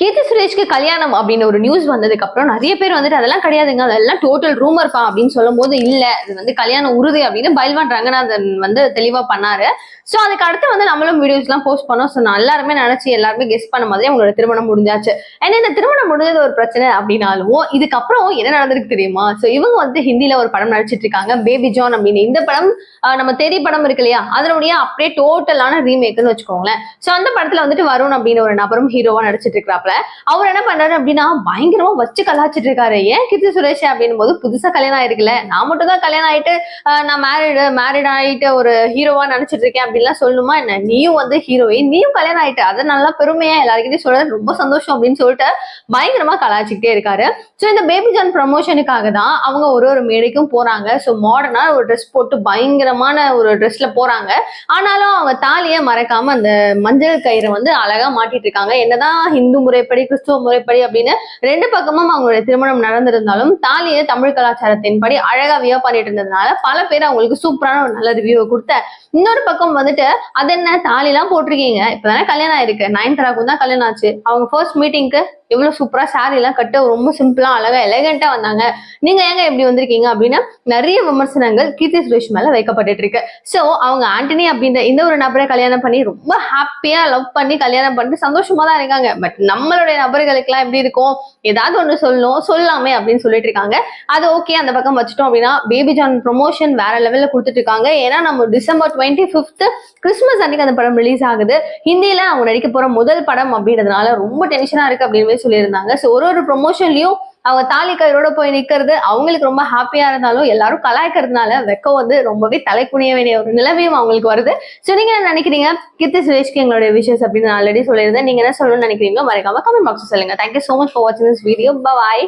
கீர்த்தி சுரேஷ்க்கு கல்யாணம் அப்படின்னு ஒரு நியூஸ் வந்ததுக்கு அப்புறம் நிறைய பேர் வந்துட்டு அதெல்லாம் கிடையாதுங்க, அதெல்லாம் டோட்டல் ரூமர் பா அப்படின்னு சொல்லும் போது இல்ல இது வந்து கல்யாணம் உறுதி அப்படின்னு பைல்வான் ரங்கநாதன் வந்து தெளிவா பண்ணாரு. சோ அதுக்கு அடுத்து வந்து நம்மளும் வீடியோஸ் எல்லாம் போஸ்ட் பண்ணோம். சோ எல்லாருமே நினைச்சு எல்லாருமே கெஸ் பண்ண மாதிரி அவங்களோட திருமணம் முடிஞ்சாச்சு. ஏன்னா இந்த திருமணம் முடிஞ்சது ஒரு பிரச்சனை அப்படின்னாலும் இதுக்கப்புறம் என்ன நடந்திருக்கு தெரியுமா? சோ இவங்க வந்து ஹிந்தில ஒரு படம் நடிச்சிட்டு இருக்காங்க, பேபி ஜான் அப்படின்னு. இந்த படம் நம்ம தெரி படம் இருக்கு இல்லையா, அதனுடைய அப்படியே டோட்டலான ரீமேக்னு வச்சுக்கோங்களேன். சோ அந்த படத்துல வந்துட்டு வருண் அப்படின்னு ஒரு நபரும் ஹீரோவா நடிச்சிட்டு இருக்கிறாப்ல. அவர் என்ன பண்றாரு அப்படின்னா பயங்கரமா வச்சு கலாச்சிட்டு இருக்காரு. ஏன் கீர்த்தி சுரேஷ் அப்படின்னும் போது புதுசா கல்யாணம் ஆயிருக்குல்ல, நான் மட்டும் தான் கல்யாணம் ஆயிட்டு நான் மேரிட் ஆயிட்டு ஒரு ஹீரோவா நினைச்சிட்டு இருக்கேன் அப்படின்லாம் சொல்லணுமா என்ன? நீயும் வந்து ஹீரோயின், நீயும் கல்யாணம் ஆயிட்டு, அதை நல்லா பெருமையா எல்லாருக்கிட்டையும் சொல்றது ரொம்ப சந்தோஷம் அப்படின்னு சொல்லிட்டு பயங்கரமா கலாச்சிக்கிட்டே இருக்காரு. சோ இந்த பேபி ஜான் ப்ரமோஷனுக்காக தான் அவங்க ஒரு மேடைக்கும் போறாங்க. சோ மாடர்னா ஒரு ட்ரெஸ் போட்டு பயங்கரமான ஒரு ட்ரெஸ்ல போறாங்க. ஆனாலும் அவங்க தாலியை மறக்காம அந்த மஞ்சள் கயிறை வந்து அழகா மாட்டிட்டு இருக்காங்க. என்னதான் ஹிந்து முறைப்படி கிறிஸ்துவ முறைப்படி அப்படின்னு ரெண்டு பக்கமும் அவங்களுடைய திருமணம் நடந்திருந்தாலும் தாலியை தமிழ் கலாச்சாரத்தின்படி அழகா வியோ பண்ணிட்டு இருந்ததுனால பல பேர் அவங்களுக்கு சூப்பரான ஒரு நல்ல ரிவ்யூ கொடுத்த. இன்னொரு பக்கம் வந்துட்டு அது என்ன தாலி எல்லாம் போட்டிருக்கீங்க, இப்பதானே கல்யாணம் ஆயிருக்கு, நயன்தாராக்கும் தான் கல்யாணம் ஆச்சு, அவங்க ஃபர்ஸ்ட் மீட்டிங்க்கு எவ்வளவு சூப்பரா சாரி எல்லாம் கட்ட ரொம்ப சிம்பிளா அழகா எலகண்டா வந்தாங்க, நீங்க ஏங்க எப்படி வந்திருக்கீங்க அப்படின்னு நிறைய விமர்சனங்கள் கீர்த்தி சுரேஷ் மேல வைக்கப்பட்டு இருக்கு. சோ அவங்க ஆண்டனி அப்படின்ற இந்த ஒரு நபரை கல்யாணம் பண்ணி ரொம்ப ஹாப்பியா லவ் பண்ணி கல்யாணம் பண்ணிட்டு சந்தோஷமா தான் இருக்காங்க. பட் நம்மளுடைய நபர்களுக்கு எல்லாம் எப்படி இருக்கும், ஏதாவது ஒண்ணு சொல்லணும் சொல்லாமே அப்படின்னு சொல்லிட்டு இருக்காங்க. அது ஓகே, அந்த பக்கம் வச்சுட்டோம் அப்படின்னா பேபி ஜான் ப்ரொமோஷன் வேற லெவல்ல கொடுத்துட்டு இருக்காங்க. ஏன்னா நம்ம டிசம்பர் 25 கிறிஸ்துமஸ் அன்னைக்கு அந்த படம் ரிலீஸ் ஆகுது. ஹிந்தியில அவங்க நடிக்க போற முதல் படம் அப்படின்றதுனால ரொம்ப டென்ஷனா இருக்கு அப்படின்னு சொல்லியிருந்தாங்க. சோ ஒரு ப்ரொமோஷன்லயும் அவங்க தாலி கயிறோட போய் நிக்கிறது அவங்களுக்கு ரொம்ப ஹாப்பியா இருந்தாலும் எல்லாரும் கலாய்க்கிறதுனால வெக்கம் வந்து ரொம்பவே தலை குனிய வேண்டிய ஒரு நிலைமையும் அவங்களுக்கு வருது. சோ நீங்க என்ன நினைக்கிறீங்க? கீர்த்தி சுரேஷ்க்கு எங்களுடைய விஷஸ் அப்படின்னு நான் ஆல்ரெடி சொல்லியிருந்தேன். நீங்க என்ன சொல்லணும்னு நினைக்கிறீங்களோ மறக்காம கமெண்ட் பாக்ஸ் சொல்லுங்க. தேங்க்யூ சோ மச் ஃபார் வாட்சிங் திஸ் வீடியோ. பாய்.